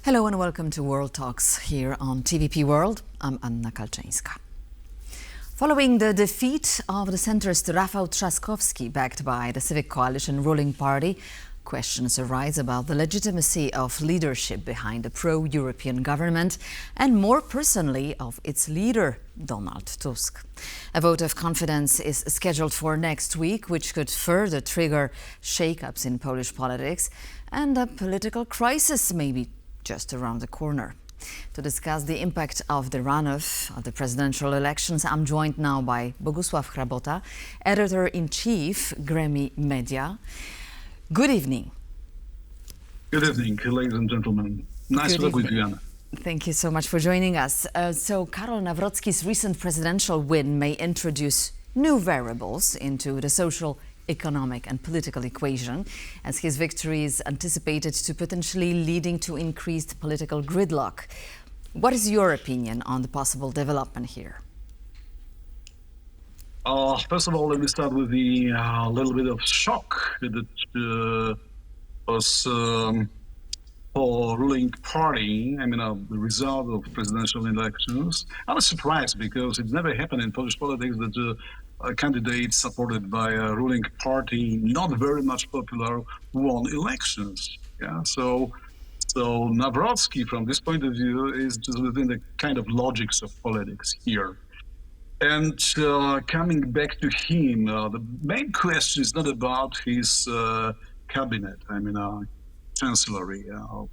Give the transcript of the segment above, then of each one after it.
Hello and welcome to World Talks here on TVP World. I'm Anna Kalczyńska. Following the defeat of the centrist Rafał Trzaskowski, backed by the Civic coalition ruling party, questions arise about the legitimacy of leadership behind the pro-European government and more personally of its leader, Donald Tusk. A vote of confidence is scheduled for next week, which could further trigger shake-ups in Polish politics, and a political crisis may be just around the corner. To discuss the impact of the runoff of the presidential elections, I'm joined now by Bogusław Chrabota, editor-in-chief, Gremi Media. Good evening. Good evening, ladies and gentlemen. Nice to talk with you, Anna. Thank you so much for joining us. So Karol Nawrocki's recent presidential win may introduce new variables into the social, economic and political equation, as his victory is anticipated to potentially leading to increased political gridlock. What is your opinion on the possible development here? First of all, let me start with the little bit of shock that was for ruling party. The result of presidential elections. I was surprised because it never happened in Polish politics that a candidate supported by a ruling party, not very much popular, won elections. Yeah, so Nawrocki, from this point of view, is just within the kind of logics of politics here. And coming back to him, the main question is not about his cabinet, chancellery of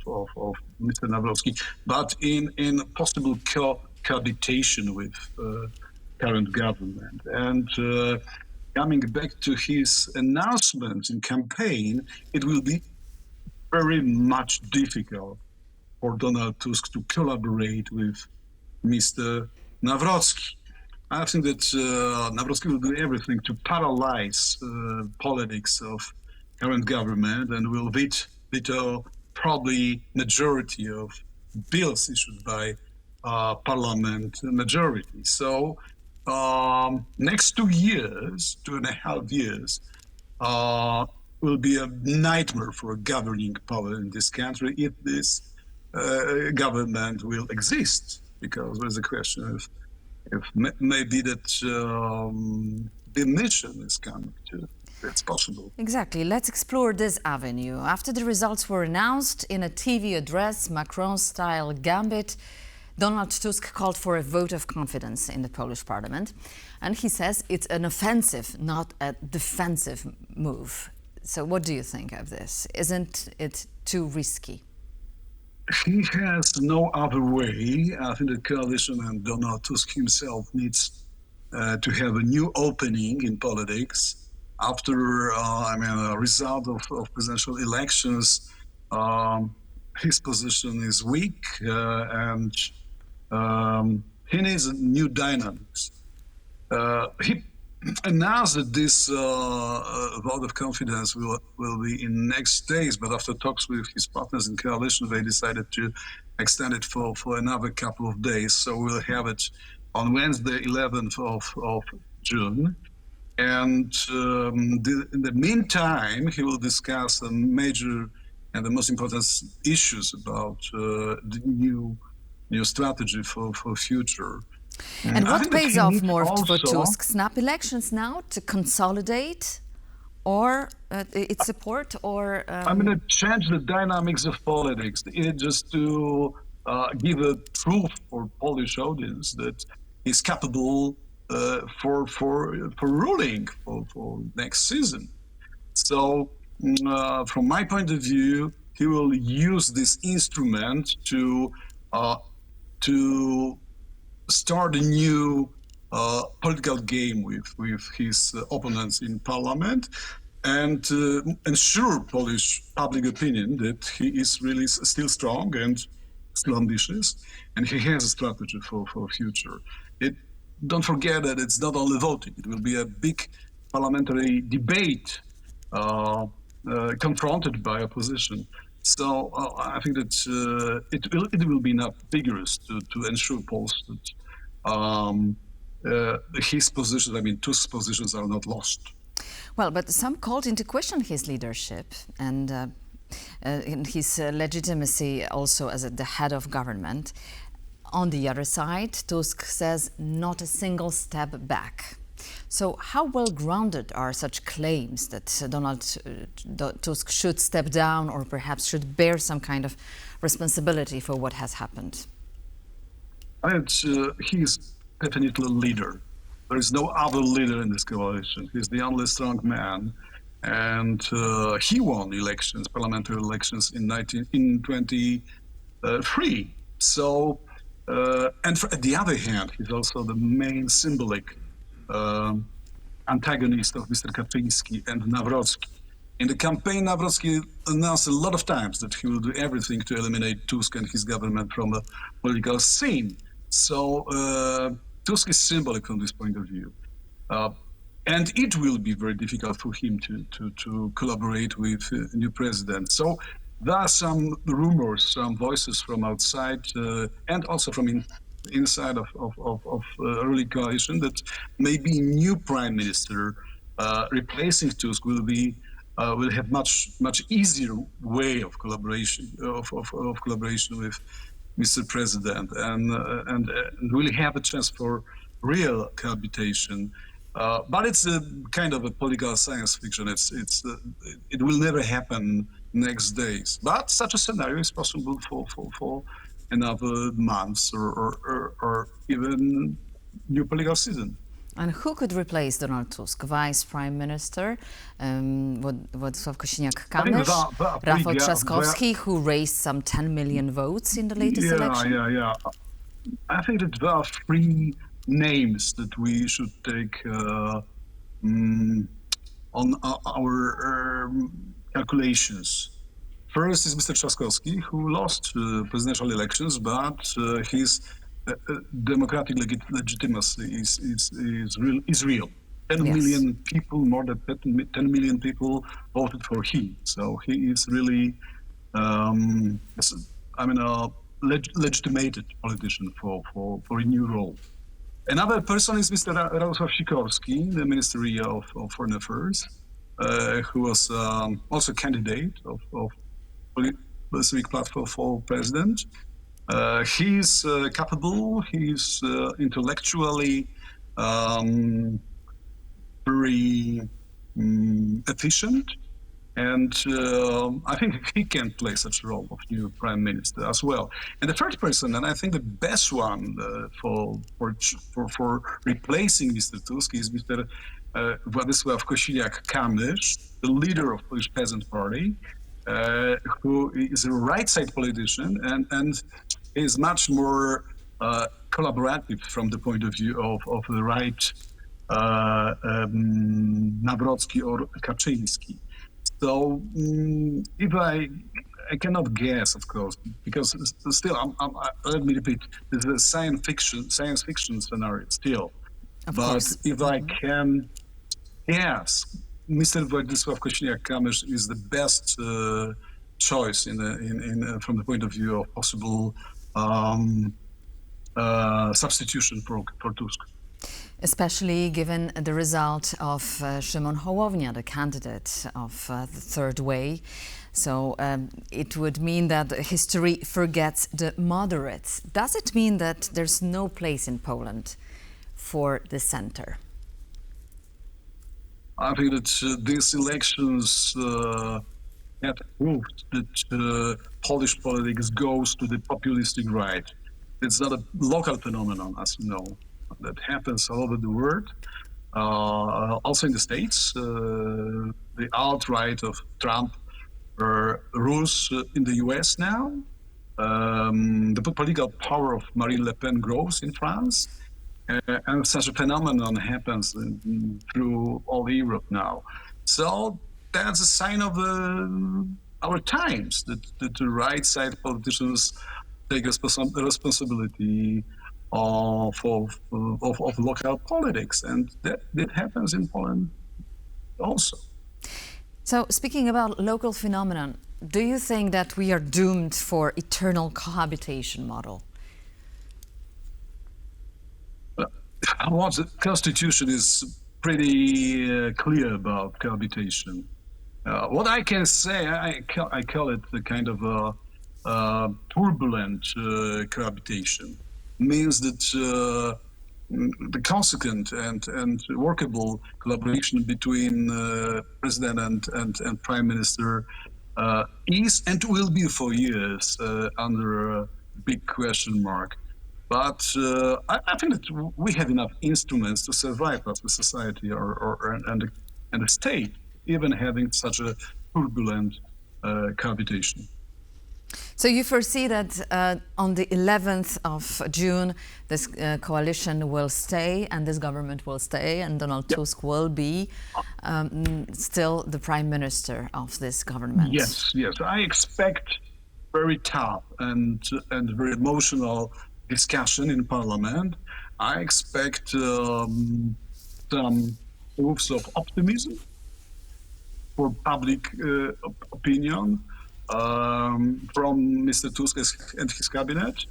Mr. Nawrocki, but in possible cohabitation with current government. And coming back to his announcements in campaign, it will be very much difficult for Donald Tusk to collaborate with Mr. Nawrocki. I think that Nawrocki will do everything to paralyze politics of current government and will veto probably majority of bills issued by parliament majority. So next 2 years, 2.5 years, will be a nightmare for a governing power in this country if this government will exist, because there's a question of if maybe that demission is coming to. It's possible. Exactly. Let's explore this avenue. After the results were announced in a TV address, Macron-style gambit, Donald Tusk called for a vote of confidence in the Polish parliament. And he says it's an offensive, not a defensive move. So what do you think of this? Isn't it too risky? He has no other way. I think the coalition and Donald Tusk himself needs to have a new opening in politics. After a result of presidential elections, his position is weak and he needs new dynamics. He announced that this vote of confidence will be in next days, but after talks with his partners in coalition, they decided to extend it for another couple of days. So we'll have it on Wednesday, 11th of June. And in the meantime, he will discuss some major and the most important issues about the new strategy for future. And what pays off more for Tusk? Snap elections now to consolidate, or its support, or? Change the dynamics of politics. Just to give a proof for Polish audience that he's capable for ruling for next season. So, from my point of view, he will use this instrument to start a new political game with his opponents in parliament and ensure Polish public opinion that he is really still strong and still ambitious, and he has a strategy for future. Don't forget that it's not only voting. It will be a big parliamentary debate confronted by opposition. So I think that it will be enough vigorous to ensure Poles that his positions, Tusk's positions, are not lost. Well, but some called into question his leadership and in his legitimacy also as the head of government. On the other side, Tusk says not a single step back. So how well grounded are such claims that Donald Tusk should step down or perhaps should bear some kind of responsibility for what has happened? He's definitely a leader. There is no other leader in this coalition. He's the only strong man. And he won elections, parliamentary elections in 1923. So, at the other hand, he's also the main symbolic antagonist of Mr. Kaczyński and Nawrocki. In the campaign, Nawrocki announced a lot of times that he will do everything to eliminate Tusk and his government from the political scene. So Tusk is symbolic from this point of view. And it will be very difficult for him to collaborate with a new president. So there are some rumors, some voices from outside and also from inside of ruling coalition that maybe new prime minister replacing Tusk will have much easier way of collaboration with Mr. President and will have a chance for real cohabitation. But it's a kind of a political science fiction. It will never happen next days. But such a scenario is possible for another months or even new political season. And who could replace Donald Tusk? Vice Prime Minister Bogusław Chrabota, Rafał Trzaskowski, who raised some 10 million votes in the latest election? Yeah. I think that there are three names that we should take on our calculations. First is Mr. Trzaskowski, who lost presidential elections, but his democratic legitimacy is real. 10 Yes. million people, more than 10 million people voted for him. So he is really, a legitimated politician for a new role. Another person is Mr. Rafał Trzaskowski, the Ministry of Foreign Affairs, who was also candidate of the Civic platform for president. He's capable, he's intellectually very efficient, and I think he can play such a role of new prime minister as well. And the third person, and I think the best one for replacing Mr. Tusk is Mr. Władysław Kosiniak-Kamysz, the leader of Polish Peasant Party, who is a right-side politician and is much more collaborative from the point of view of the right Nawrocki or Kaczyński. So if I cannot guess, of course, because still, let me repeat, this is a science fiction scenario still. Of but course. If I can guess, Mr. Władysław Kosiniak-Kamysz is the best choice from the point of view of possible substitution for Tusk. Especially given the result of Szymon Hołownia, the candidate of the Third Way. So it would mean that history forgets the moderates. Does it mean that there's no place in Poland for the center? I think that these elections have proved that Polish politics goes to the populistic right. It's not a local phenomenon, as you know. That happens all over the world, also in the States. The alt-right of Trump rules in the US now. The political power of Marine Le Pen grows in France. And such a phenomenon happens through all Europe now. So that's a sign of our times, that the right-side politicians take responsibility of local politics, and that happens in Poland also. So speaking about local phenomenon, do you think that we are doomed for eternal cohabitation model? The Constitution is pretty clear about cohabitation. What I can say, I call it a kind of turbulent cohabitation. Means that the consequent and workable collaboration between president and prime minister is and will be for years under a big question mark. But I think that we have enough instruments to survive as a society and the state, even having such a turbulent cohabitation. So you foresee that on the 11th of June, this coalition will stay and this government will stay, and Donald Tusk will be still the prime minister of this government? Yes. I expect very tough and very emotional discussion in parliament. I expect some moves of optimism for public opinion from Mr. Tusk and his cabinet.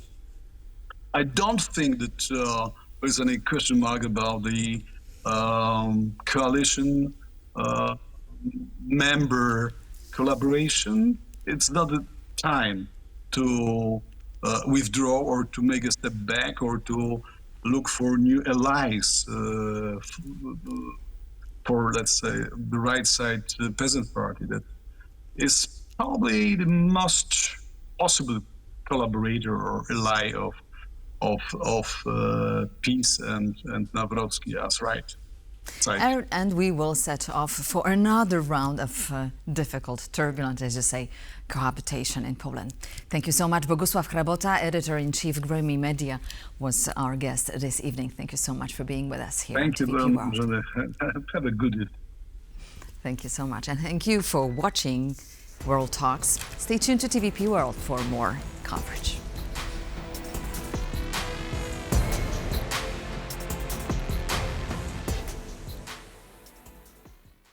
I don't think that there's any question mark about the coalition member collaboration. It's not the time to withdraw or to make a step back or to look for new allies for, let's say, the right side peasant party. That is probably the most possible collaborator or ally of peace and Nawrocki as right. And we will set off for another round of difficult, turbulent, as you say, cohabitation in Poland. Thank you so much. Bogusław Chrabota, editor-in-chief Grammy Media, was our guest this evening. Thank you so much for being with us here. Thank you very much. Have a good day. Thank you so much. And thank you for watching World Talks. Stay tuned to TVP World for more coverage.